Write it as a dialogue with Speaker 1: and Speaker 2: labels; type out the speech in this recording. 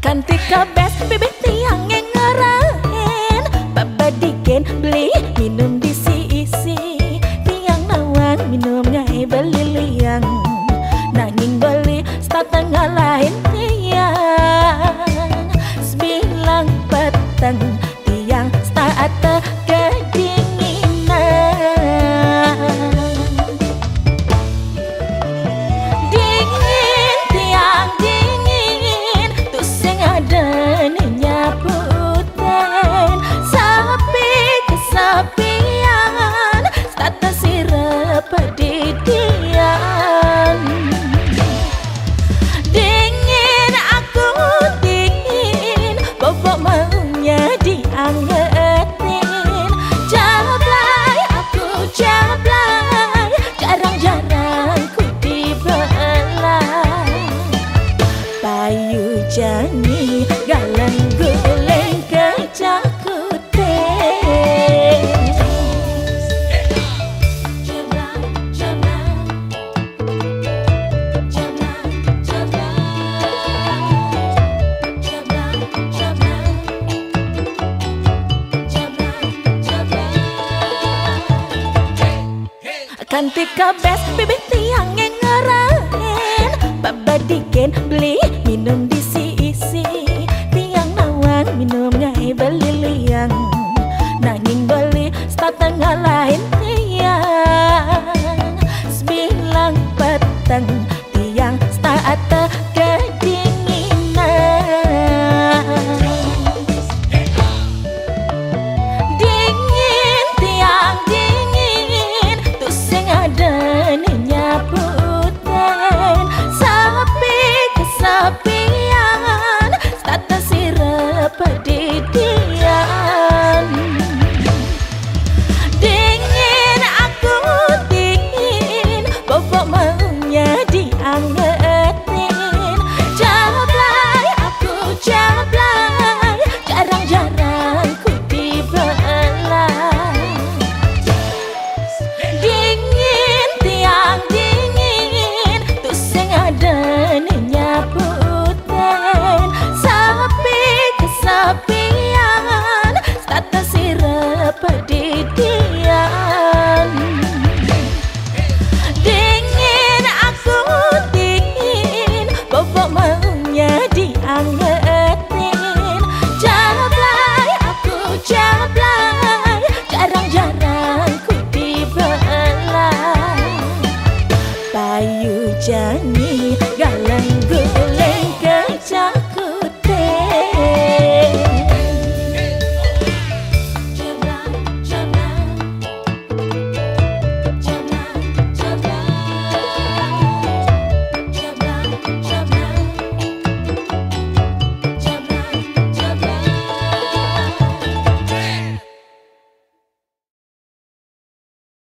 Speaker 1: Kanti kabes bibit tiang yang ngarahin babadiken beli minum disi-isi tiang nawang minum ngai beli liang nanging beli setengah lain tiang sembilang petang tiang stata kedinginan dingin tiang dingin tuh sing ada nyaputan sapi kesapian stata sirap padidian dingin aku dingin bobok maunya diangetin jablay aku jablay jarang-jarang ku dibelai payu jani galang guleng kecakute kanti kabes bibit tiang yang ngarahin babadiken beli minum disi-isi tiang nawang minum ngai beli liang nanging beli setengah lain tiang sembilang petang tiang stata kedinginan dingin tiang dingin tuh sing ada nyaputan sapi kesapian stata sirap padidian dingin aku dingin bobok maunya diangetin jablay aku jablay jarang-jarang ku dibelai dingin tiang dingin tuh sing ada nyaputan sapi kesapian stata sirap padidian dingin aku dingin bobok maunya diangetin